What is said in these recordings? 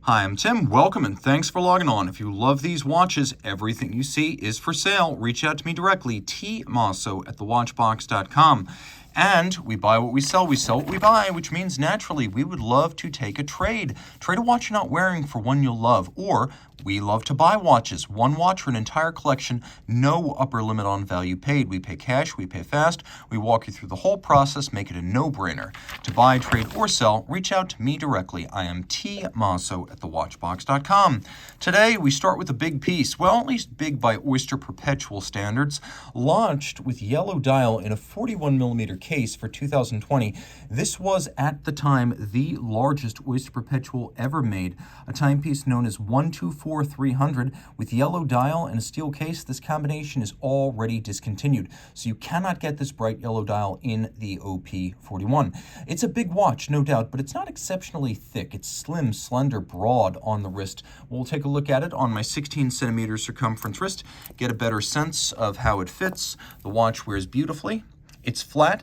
Hi, I'm Tim. Welcome and thanks for logging on. If you love these watches, everything you see is for sale. Reach out to me directly, tmosso at thewatchbox.com. And we buy what we sell what we buy, which means naturally we would love to take a trade. Trade a watch you're not wearing for one you'll love. Or we love to buy watches, one watch for an entire collection, no upper limit on value paid. We pay cash, we pay fast, we walk you through the whole process, make it a no-brainer. To buy, trade, or sell, reach out to me directly. I am tmosso at thewatchbox.com. Today, we start with a big piece, well, at least big by Oyster Perpetual standards, launched with yellow dial in a 41mm case for 2020. This was, at the time, the largest Oyster Perpetual ever made, a timepiece known as 124300 with yellow dial and a steel case. This combination is already discontinued, so you cannot get this bright yellow dial in the OP41. It's a big watch, no doubt, but it's not exceptionally thick. It's slim, slender, broad on the wrist. We'll take a look at it on my 16cm circumference wrist, get a better sense of how it fits. The watch wears beautifully. It's flat,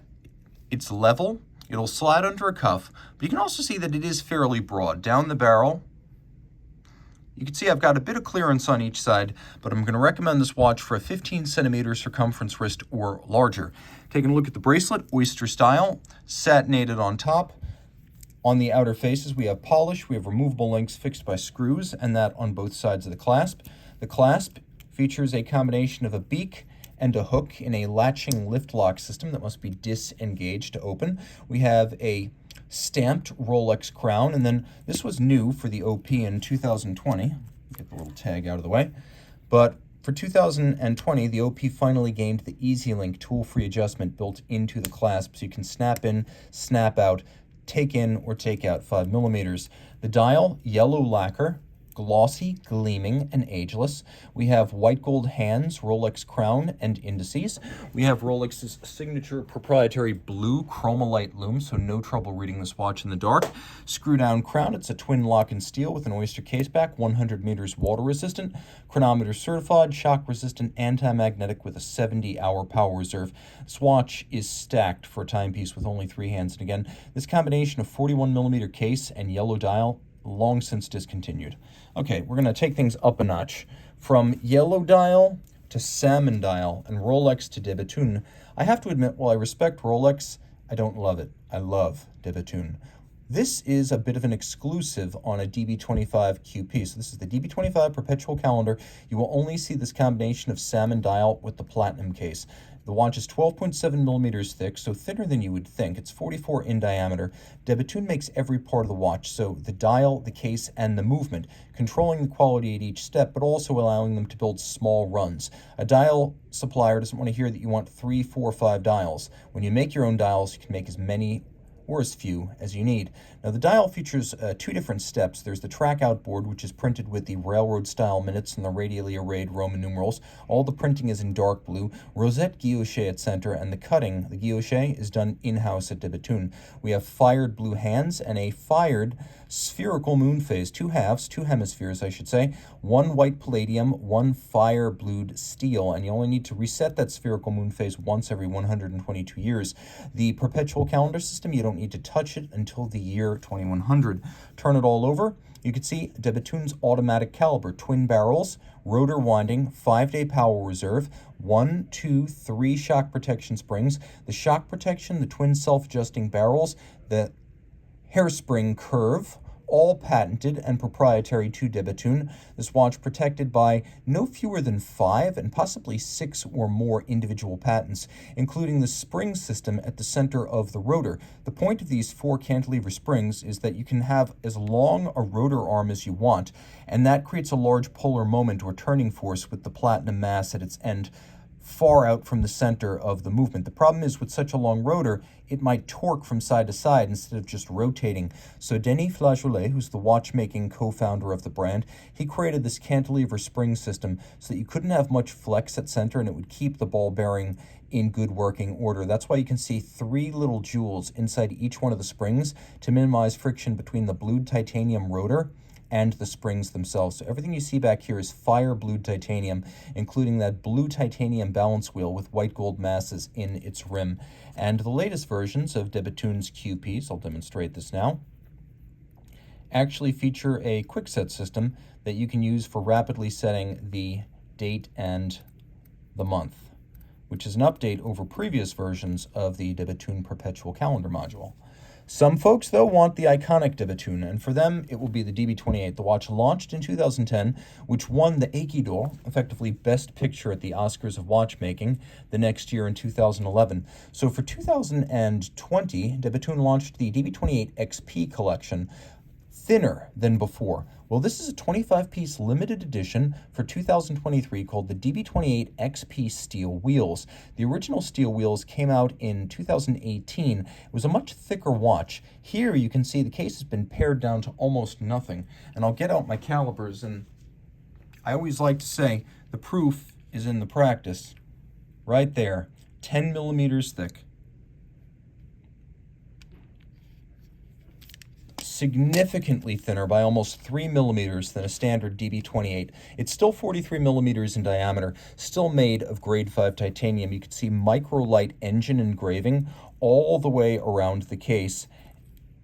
it's level, it'll slide under a cuff, but you can also see that it is fairly broad. Down the barrel, you can see I've got a bit of clearance on each side, but I'm going to recommend this watch for a 15cm circumference wrist or larger. Taking a look at the bracelet, Oyster style, satinated on top. On the outer faces, we have polish, we have removable links fixed by screws, and that on both sides of the clasp. The clasp features a combination of a beak and a hook in a latching lift lock system that must be disengaged to open. We have a stamped Rolex crown, and then this was new for the OP in 2020. Get the little tag out of the way. But for 2020, the OP finally gained the Easylink tool-free adjustment built into the clasp, so you can snap in, snap out, take in or take out 5mm. The dial, yellow lacquer, glossy, gleaming, and ageless. We have white gold hands, Rolex crown, and indices. We have Rolex's signature proprietary blue chromalite lume, so no trouble reading this watch in the dark. Screw down crown, it's a Twinlock in steel with an Oyster caseback, 100 meters water resistant, chronometer certified, shock resistant, anti-magnetic with a 70-hour power reserve. This watch is stacked for a timepiece with only 3 hands, and again, this combination of 41mm case and yellow dial long since discontinued. Okay, we're going to take things up a notch. From yellow dial to salmon dial and Rolex to de Bethune. I have to admit, while I respect Rolex, I don't love it. I love de Bethune. This is a bit of an exclusive on a DB25QP. So this is the DB25 Perpetual calendar. You will only see this combination of salmon dial with the platinum case. The watch is 12.7mm thick, so thinner than you would think. It's 44 in diameter. De Bethune makes every part of the watch, so the dial, the case, and the movement, controlling the quality at each step, but also allowing them to build small runs. A dial supplier doesn't want to hear that you want 3, 4, 5 dials. When you make your own dials, you can make as many or as few as you need. Now the dial features 2 different steps. There's the track outboard, which is printed with the railroad style minutes and the radially arrayed Roman numerals. All the printing is in dark blue. Rosette guilloche at center, and the cutting, the guilloche, is done in-house at de Bethune. We have fired blue hands and a fired spherical moon phase, 2 halves, 2 hemispheres I should say, 1 white palladium, 1 fire blued steel, and you only need to reset that spherical moon phase once every 122 years. The perpetual calendar system, you don't need to touch it until the year 2100. Turn it all over, you can see de Bethune's automatic caliber, twin barrels, rotor winding, 5-day power reserve, 1, 2, 3 shock protection springs, the shock protection, the twin self-adjusting barrels, the hairspring curve, all patented and proprietary to de Bethune. This watch protected by no fewer than 5 and possibly 6 or more individual patents, including the spring system at the center of the rotor. The point of these 4 cantilever springs is that you can have as long a rotor arm as you want, and that creates a large polar moment or turning force with the platinum mass at its end far out from the center of the movement. The problem is with such a long rotor, it might torque from side to side instead of just rotating. So Denis Flageolet, who's the watchmaking co-founder of the brand, he created this cantilever spring system so that you couldn't have much flex at center and it would keep the ball bearing in good working order. That's why you can see 3 little jewels inside each one of the springs to minimize friction between the blued titanium rotor and the springs themselves. So everything you see back here is fire blued titanium, including that blue titanium balance wheel with white gold masses in its rim. And the latest versions of de Bethune's QPs, I'll demonstrate this now, actually feature a quick set system that you can use for rapidly setting the date and the month, which is an update over previous versions of the Bethune Perpetual calendar module. Some folks, though, want the iconic Bethune, and for them, it will be the DB28. The watch launched in 2010, which won the Aiky d'Or, effectively Best Picture at the Oscars of Watchmaking, the next year in 2011. So for 2020, Bethune launched the DB28 XP collection, thinner than before. Well, this is a 25-piece limited edition for 2023 called the DB28 XP Steel Wheels. The original steel wheels came out in 2018. It was a much thicker watch. Here you can see the case has been pared down to almost nothing. And I'll get out my calipers, and I always like to say the proof is in the practice. Right there, 10 millimeters thick. Significantly thinner by almost 3 millimeters than a standard DB28. It's still 43 millimeters in diameter, still made of grade 5 titanium. You can see microlight engine engraving all the way around the case.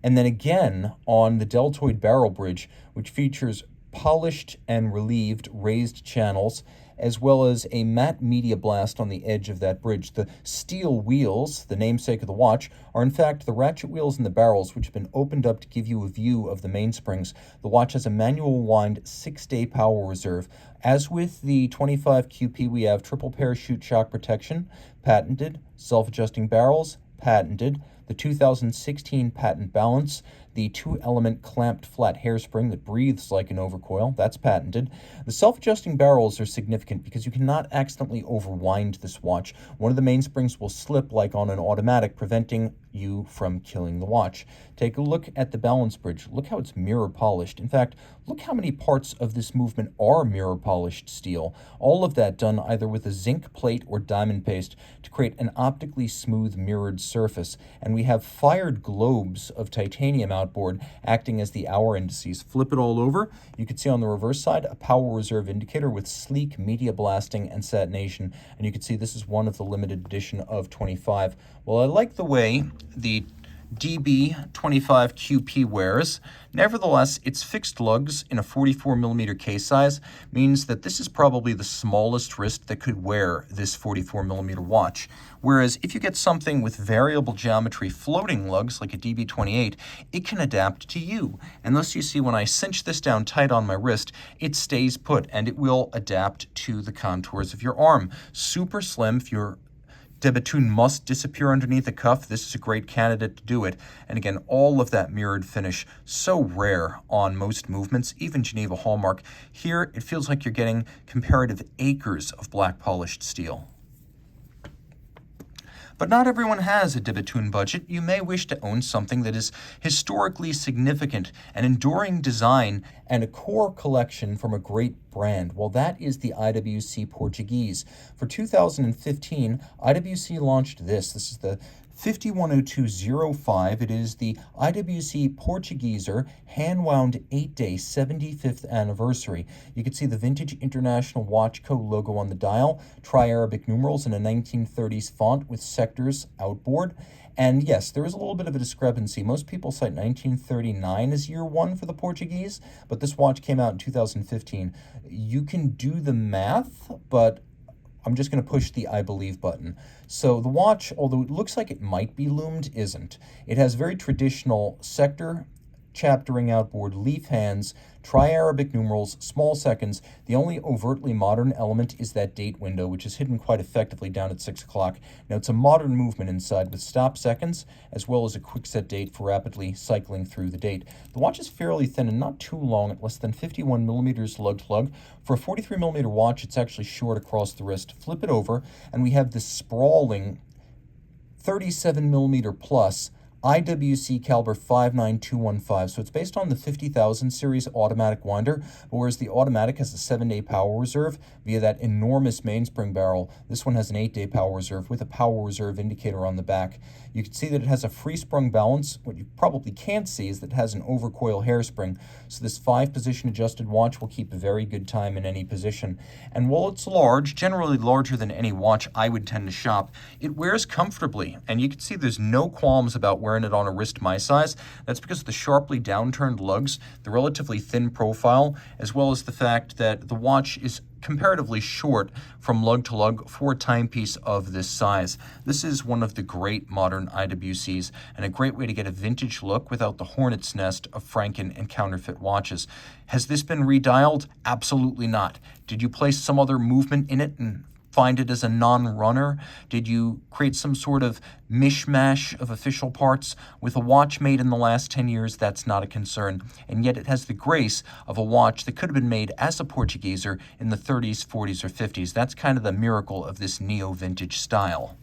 And then again on the deltoid barrel bridge, which features polished and relieved raised channels, as well as a matte media blast on the edge of that bridge. The steel wheels, the namesake of the watch, are in fact the ratchet wheels in the barrels, which have been opened up to give you a view of the mainsprings. The watch has a manual wind 6-day power reserve. As with the 25QP, we have triple parachute shock protection, patented, self-adjusting barrels, patented, the 2016 patent balance, the 2-element clamped flat hairspring that breathes like an overcoil, that's patented. The self-adjusting barrels are significant because you cannot accidentally overwind this watch. One of the mainsprings will slip like on an automatic, preventing you from killing the watch. Take a look at the balance bridge. Look how it's mirror polished. In fact, look how many parts of this movement are mirror polished steel. All of that done either with a zinc plate or diamond paste to create an optically smooth mirrored surface. And we have fired globes of titanium outboard acting as the hour indices. Flip it all over. You can see on the reverse side a power reserve indicator with sleek media blasting and satination. And you can see this is one of the limited edition of 25. Well, I like the way the DB25QP wears. Nevertheless, its fixed lugs in a 44 millimeter case size means that this is probably the smallest wrist that could wear this 44 millimeter watch. Whereas if you get something with variable geometry floating lugs like a DB28, it can adapt to you. And thus you see when I cinch this down tight on my wrist, it stays put and it will adapt to the contours of your arm. Super slim if you're Bethune must disappear underneath the cuff. This is a great candidate to do it. And again, all of that mirrored finish, so rare on most movements, even Geneva Hallmark. Here, it feels like you're getting comparative acres of black polished steel. But not everyone has a Bethune budget. You may wish to own something that is historically significant, an enduring design, and a core collection from a great brand. Well, that is the IWC Portuguese. For 2015, IWC launched this. This is the 510205. It is the IWC Portugueser hand-wound 8-day 75th anniversary. You can see the vintage International Watch Co. logo on the dial, tri-Arabic numerals in a 1930s font with sectors outboard. And yes, there is a little bit of a discrepancy. Most people cite 1939 as year one for the Portuguese, but this watch came out in 2015. You can do the math, but I'm just going to push the I believe button. So the watch, although it looks like it might be loomed, isn't. It has very traditional sector, chaptering outboard, leaf hands, tri-Arabic numerals, small seconds. The only overtly modern element is that date window, which is hidden quite effectively down at 6 o'clock. Now, it's a modern movement inside with stop seconds, as well as a quick set date for rapidly cycling through the date. The watch is fairly thin and not too long at less than 51 millimeters lug to lug. For a 43 millimeter watch, it's actually short across the wrist. Flip it over, and we have this sprawling 37 millimeter plus IWC caliber 59215. So it's based on the 50,000 series automatic winder, but whereas the automatic has a 7-day power reserve via that enormous mainspring barrel, this one has an 8-day power reserve with a power reserve indicator on the back. You can see that it has a free sprung balance. What you probably can't see is that it has an overcoil hairspring. So this 5-position adjusted watch will keep a very good time in any position. And while it's large, generally larger than any watch I would tend to shop, it wears comfortably. And you can see there's no qualms about wearing it on a wrist my size. That's because of the sharply downturned lugs, the relatively thin profile, as well as the fact that the watch is comparatively short from lug to lug for a timepiece of this size. This is one of the great modern IWCs and a great way to get a vintage look without the hornet's nest of Franken and counterfeit watches. Has this been redialed? Absolutely not. Did you place some other movement in it and find it as a non-runner? Did you create some sort of mishmash of official parts? With a watch made in the last 10 years, that's not a concern. And yet it has the grace of a watch that could have been made as a Portugieser in the 30s, 40s, or 50s. That's kind of the miracle of this neo-vintage style.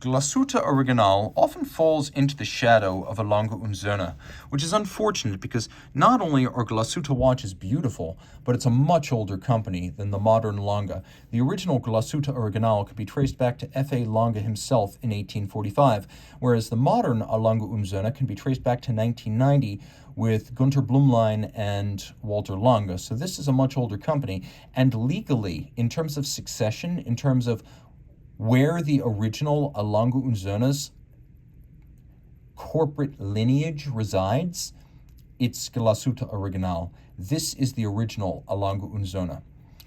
Glashütte Original often falls into the shadow of a Lange und Söhne, which is unfortunate because not only are Glashütte watches beautiful, but it's a much older company than the modern Lange. The original Glashütte Original could be traced back to F.A. Lange himself in 1845, whereas the modern Lange und Söhne can be traced back to 1990 with Gunter Blumlein and Walter Lange. So this is a much older company, and legally, in terms of succession, in terms of where the original Lange und Söhne's corporate lineage resides, it's Glashütte Original. This is the original Lange und Söhne.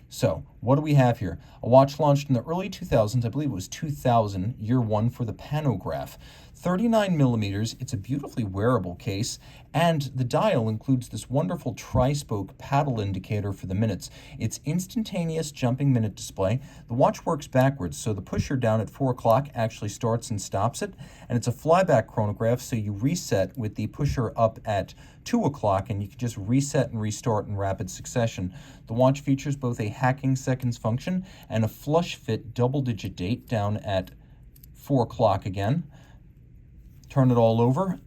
So, what do we have here? A watch launched in the early 2000s, I believe it was 2000, year one for the Panograph. 39 millimeters, it's a beautifully wearable case, and the dial includes this wonderful tri-spoke paddle indicator for the minutes. It's instantaneous jumping minute display. The watch works backwards, so the pusher down at 4 o'clock actually starts and stops it, and it's a flyback chronograph, so you reset with the pusher up at 2 o'clock, and you can just reset and restart in rapid succession. The watch features both a hacking seconds function and a flush fit double-digit date down at 4 o'clock again. Turn it all over.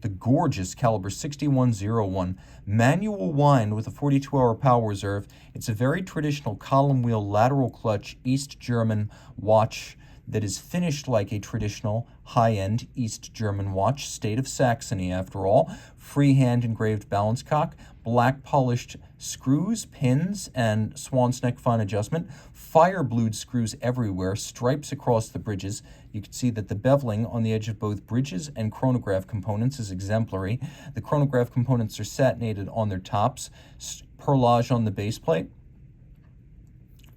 The gorgeous caliber 6101 manual wind with a 42-hour power reserve. It's a very traditional column wheel lateral clutch East German watch that is finished like a traditional high-end East German watch, state of Saxony after all. Freehand engraved balance cock, black polished screws, pins, and swan's neck fine adjustment, fire blued screws everywhere, stripes across the bridges. You can see that the beveling on the edge of both bridges and chronograph components is exemplary. The chronograph components are satinated on their tops, perlage on the base plate.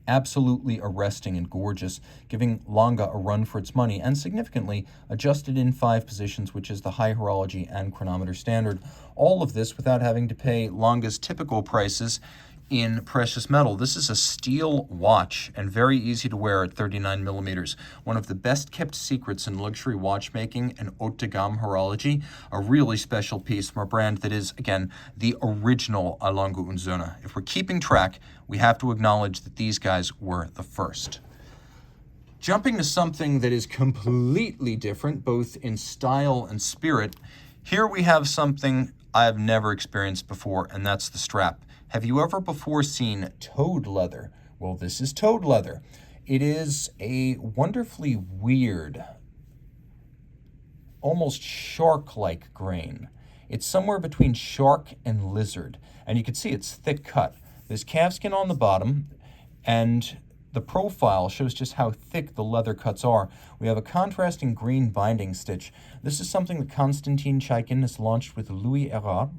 Absolutely arresting and gorgeous, giving Lange a run for its money, and significantly adjusted in 5 positions, which is the high horology and chronometer standard. All of this without having to pay Lange's typical prices in precious metal. This is a steel watch and very easy to wear at 39 millimeters. One of the best kept secrets in luxury watchmaking and haute de gamme horology. A really special piece from a brand that is, again, the original Lange und Söhne. If we're keeping track, we have to acknowledge that these guys were the first. Jumping to something that is completely different, both in style and spirit, here we have something I have never experienced before, and that's the strap. Have you ever before seen toad leather? Well, this is toad leather. It is a wonderfully weird, almost shark-like grain. It's somewhere between shark and lizard, and you can see it's thick cut. There's calfskin on the bottom, and the profile shows just how thick the leather cuts are. We have a contrasting green binding stitch. This is something that Konstantin Chaykin has launched with Louis Erard.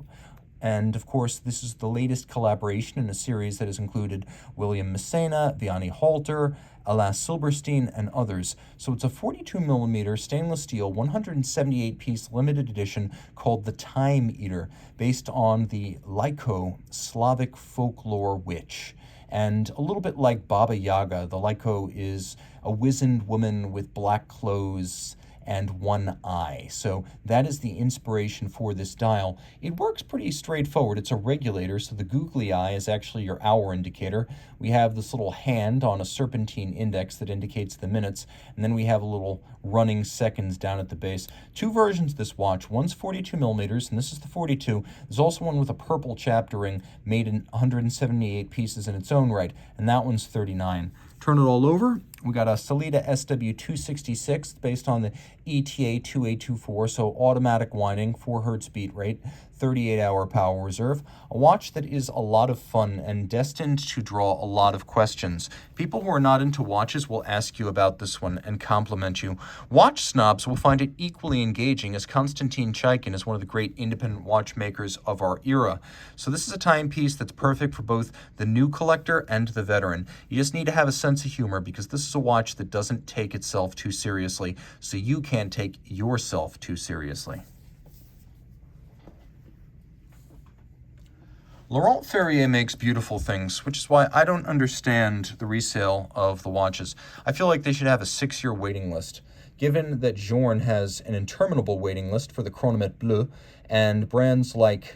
And of course, this is the latest collaboration in a series that has included William Messena, Vianney Halter, Alain Silberstein, and others. So it's a 42 millimeter stainless steel 178-piece limited edition called the Time Eater, based on the Lyko Slavic folklore witch. And a little bit like Baba Yaga, the Lyko is a wizened woman with black clothes and one eye. So that is the inspiration for this dial. It works pretty straightforward. It's a regulator, so the googly eye is actually your hour indicator. We have this little hand on a serpentine index that indicates the minutes, and then we have a little running seconds down at the base. 2 versions of this watch. One's 42 millimeters, and this is the 42. There's also one with a purple chapter ring made in 178 pieces in its own right, and that one's 39. Turn it all over. We got a Sellita SW266 based on the ETA 2824, so automatic winding, 4 Hz beat rate, 38-hour power reserve. A watch that is a lot of fun and destined to draw a lot of questions. People who are not into watches will ask you about this one and compliment you. Watch snobs will find it equally engaging, as Konstantin Chaykin is one of the great independent watchmakers of our era. So this is a timepiece that's perfect for both the new collector and the veteran. You just need to have a sense of humor, because this is a watch that doesn't take itself too seriously, so you can't take yourself too seriously. Laurent Ferrier makes beautiful things, which is why I don't understand the resale of the watches. I feel like they should have a 6-year waiting list. Given that Journe has an interminable waiting list for the Chronomètre Bleu, and brands like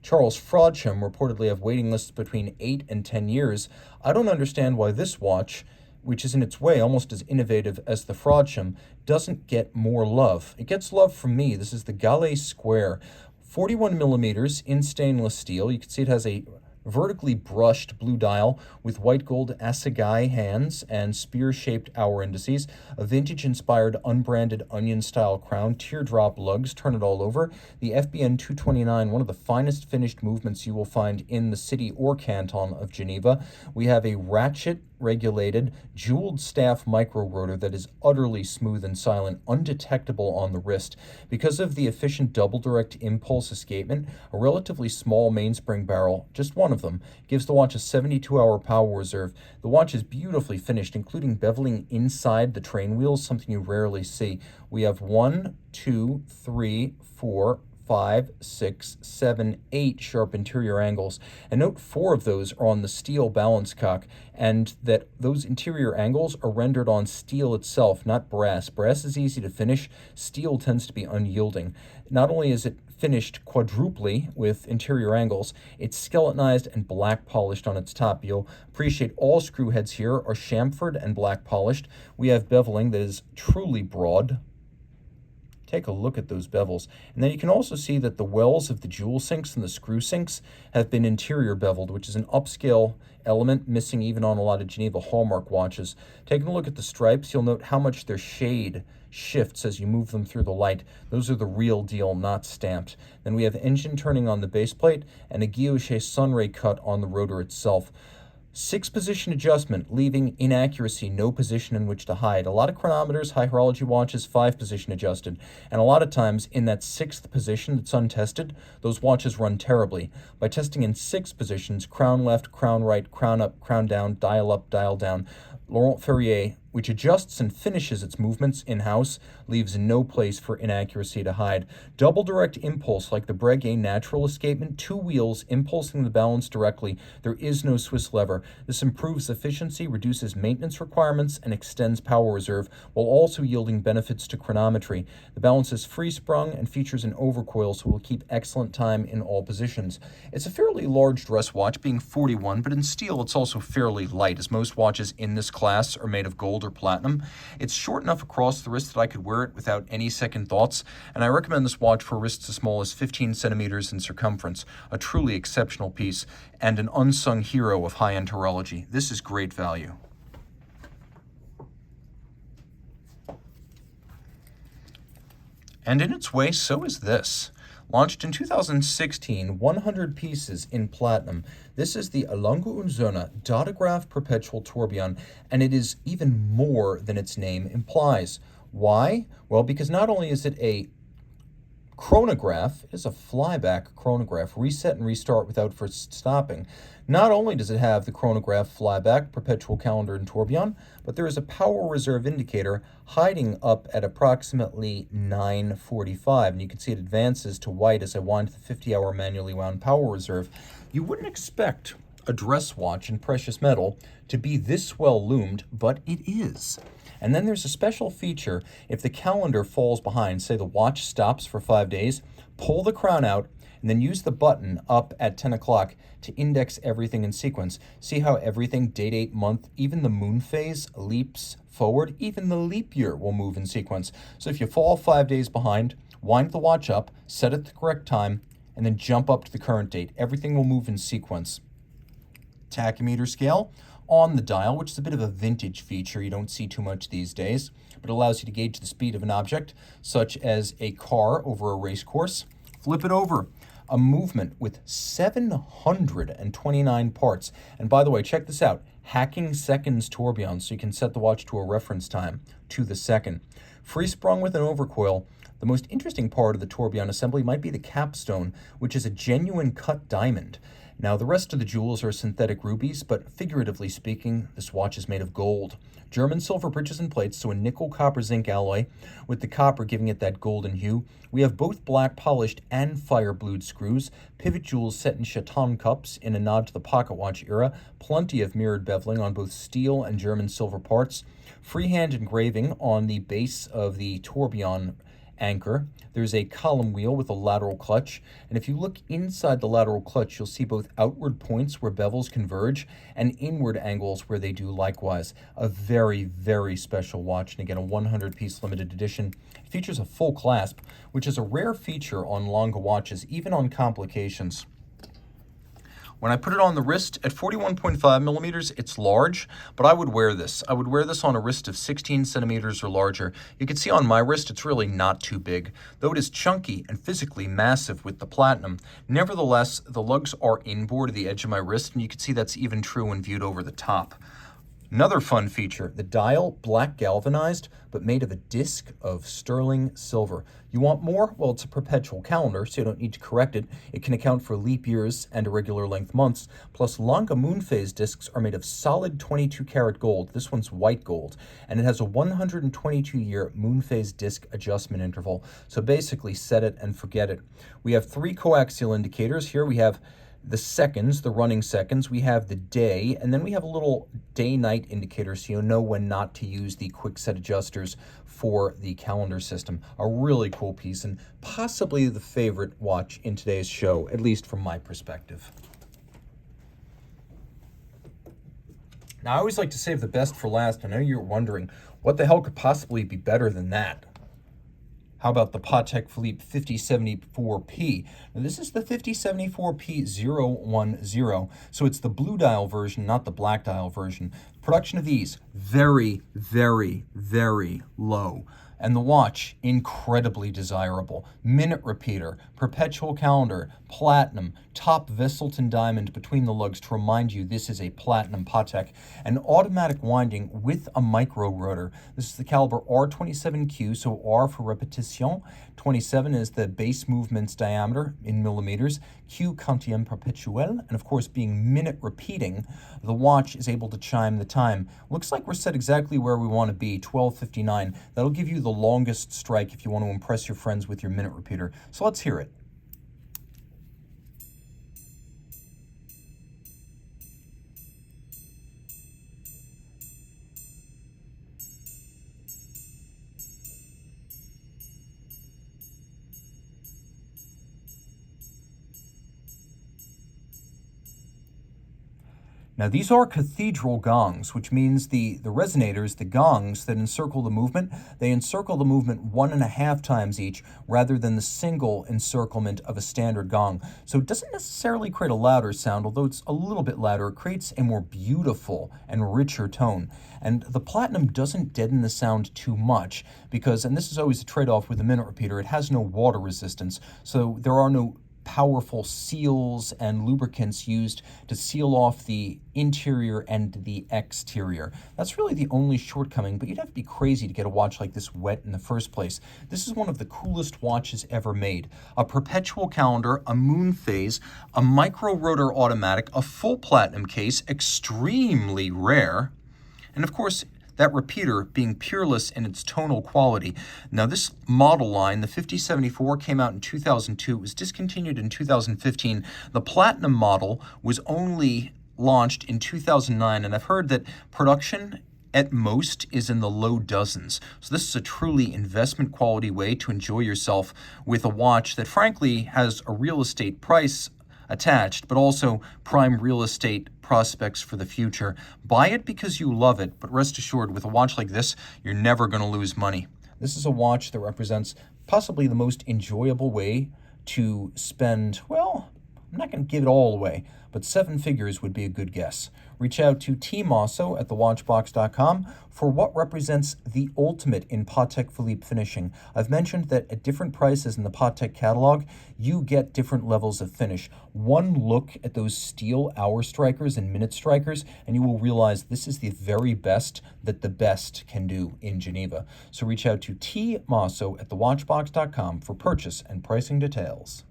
Charles Frodsham reportedly have waiting lists between 8 and 10 years, I don't understand why this watch, which is in its way almost as innovative as the Frodsham, doesn't get more love. It gets love from me. This is the Galet Square. 41 millimeters in stainless steel. You can see it has a vertically brushed blue dial with white gold assegai hands and spear-shaped hour indices, a vintage-inspired unbranded onion-style crown, teardrop lugs, turn it all over, the FBN 229, one of the finest finished movements you will find in the city or canton of Geneva. We have a ratchet-regulated, jeweled staff micro-rotor that is utterly smooth and silent, undetectable on the wrist. Because of the efficient double direct impulse escapement, a relatively small mainspring barrel, just one of them, gives the watch a 72-hour power reserve. The watch is beautifully finished, including beveling inside the train wheels, something you rarely see. We have 1, 2, 3, 4, 5, 6, 7, 8 sharp interior angles. And note 4 of those are on the steel balance cock, and that those interior angles are rendered on steel itself, not brass. Brass is easy to finish. Steel tends to be unyielding. Not only is it finished quadruply with interior angles, it's skeletonized and black polished on its top. You'll appreciate all screw heads here are chamfered and black polished. We have beveling that is truly broad. Take a look at those bevels. And then you can also see that the wells of the jewel sinks and the screw sinks have been interior beveled, which is an upscale element missing even on a lot of Geneva Hallmark watches. Taking a look at the stripes, you'll note how much their shade shifts as you move them through the light. Those are the real deal, not stamped. Then we have engine turning on the base plate and a guilloche sunray cut on the rotor itself. 6-position adjustment, leaving inaccuracy no position in which to hide. A lot of chronometers, high horology watches, 5-position adjusted. And a lot of times in that 6th position that's untested, those watches run terribly. By testing in 6 positions, crown left, crown right, crown up, crown down, dial up, dial down, Laurent Ferrier, which adjusts and finishes its movements in-house, leaves no place for inaccuracy to hide. Double direct impulse like the Breguet natural escapement, 2 wheels impulsing the balance directly. There is no Swiss lever. This improves efficiency, reduces maintenance requirements, and extends power reserve, while also yielding benefits to chronometry. The balance is free-sprung and features an overcoil, so it will keep excellent time in all positions. It's a fairly large dress watch, being 41, but in steel it's also fairly light, as most watches in this class are made of gold or platinum. It's short enough across the wrist that I could wear it without any second thoughts, and I recommend this watch for wrists as small as 15 centimeters in circumference. A truly exceptional piece and an unsung hero of high-end horology. This is great value. And in its way, so is this. Launched in 2016, 100 pieces in platinum. This is the Lange und Söhne Datograph Perpetual Tourbillon, and it is even more than its name implies. Why? Well, because not only is it a chronograph, it is a flyback chronograph, reset and restart without first stopping. Not only does it have the chronograph flyback, perpetual calendar, and tourbillon, but there is a power reserve indicator hiding up at approximately 9:45, and you can see it advances to white as I wind the 50-hour manually wound power reserve. You wouldn't expect a dress watch in precious metal to be this well loomed, but it is. And then there's a special feature. If the calendar falls behind, say the watch stops for 5 days, pull the crown out, and then use the button up at 10 o'clock to index everything in sequence. See how everything, date, 8, month, even the moon phase leaps forward. Even the leap year will move in sequence. So if you fall 5 days behind, wind the watch up, set it the correct time, and then jump up to the current date. Everything will move in sequence. Tachymeter scale, on the dial, which is a bit of a vintage feature you don't see too much these days, but allows you to gauge the speed of an object, such as a car over a race course. Flip it over. A movement with 729 parts. And by the way, check this out. Hacking seconds tourbillon, so you can set the watch to a reference time to the second. Free sprung with an overcoil. The most interesting part of the tourbillon assembly might be the capstone, which is a genuine cut diamond. Now, the rest of the jewels are synthetic rubies, but figuratively speaking, this watch is made of gold. German silver bridges and plates, so a nickel copper zinc alloy, with the copper giving it that golden hue. We have both black polished and fire blued screws, pivot jewels set in chaton cups in a nod to the pocket watch era, plenty of mirrored beveling on both steel and German silver parts, freehand engraving on the base of the tourbillon anchor. There's a column wheel with a lateral clutch, and if you look inside the lateral clutch, you'll see both outward points where bevels converge and inward angles where they do likewise. A very, very special watch, and again, a 100-piece limited edition. It features a full clasp, which is a rare feature on Lange watches, even on complications. When I put it on the wrist at 41.5 millimeters, it's large, but I would wear this. I would wear this on a wrist of 16 centimeters or larger. You can see on my wrist, it's really not too big, though it is chunky and physically massive with the platinum. Nevertheless, the lugs are inboard at the edge of my wrist, and you can see that's even true when viewed over the top. Another fun feature, the dial black galvanized, but made of a disc of sterling silver. You want more? Well, it's a perpetual calendar, so you don't need to correct it. It can account for leap years and irregular length months. Plus, Lange moon phase discs are made of solid 22-karat gold. This one's white gold, and it has a 122-year moon phase disc adjustment interval. So basically, set it and forget it. We have 3 coaxial indicators. Here we have the seconds, the running seconds, we have the day, and then we have a little day-night indicator so you know when not to use the quick set adjusters for the calendar system. A really cool piece and possibly the favorite watch in today's show, at least from my perspective. Now, I always like to save the best for last. I know you're wondering, what the hell could possibly be better than that? How about the Patek Philippe 5074P? Now, this is the 5074P010, so it's the blue dial version, not the black dial version. Production of these, very, very, very low. And the watch, incredibly desirable. Minute repeater, perpetual calendar, platinum, top Vesselton diamond between the lugs to remind you this is a platinum Patek, and automatic winding with a micro rotor. This is the caliber R27Q, so R for repetition. 27 is the base movement's diameter in millimeters. Q quantième perpetuel, and of course being minute repeating, the watch is able to chime the time. Looks like we're set exactly where we want to be, 12:59. That'll give you the longest strike if you want to impress your friends with your minute repeater. So let's hear it. Now, these are cathedral gongs, which means the resonators, the gongs that encircle the movement, they encircle the movement 1.5 times each rather than the single encirclement of a standard gong. So it doesn't necessarily create a louder sound, although it's a little bit louder. It creates a more beautiful and richer tone. And the platinum doesn't deaden the sound too much because, and this is always a trade-off with the minute repeater, it has no water resistance. So there are no powerful seals and lubricants used to seal off the interior and the exterior. That's really the only shortcoming, but you'd have to be crazy to get a watch like this wet in the first place. This is one of the coolest watches ever made. A perpetual calendar, a moon phase, a micro rotor automatic, a full platinum case, extremely rare, and of course, that repeater being peerless in its tonal quality. Now, this model line, the 5074, came out in 2002. It was discontinued in 2015. The Platinum model was only launched in 2009, and I've heard that production at most is in the low dozens. So this is a truly investment quality way to enjoy yourself with a watch that frankly has a real estate price attached, but also prime real estate prospects for the future. Buy it because you love it, but rest assured, with a watch like this, you're never going to lose money. This is a watch that represents possibly the most enjoyable way to spend, well, I'm not going to give it all away, but 7 figures would be a good guess. Reach out to Team Mosso at thewatchbox.com for what represents the ultimate in Patek Philippe finishing. I've mentioned that at different prices in the Patek catalog, you get different levels of finish. One look at those steel hour strikers and minute strikers, and you will realize this is the very best that the best can do in Geneva. So reach out to T Mosso at thewatchbox.com for purchase and pricing details.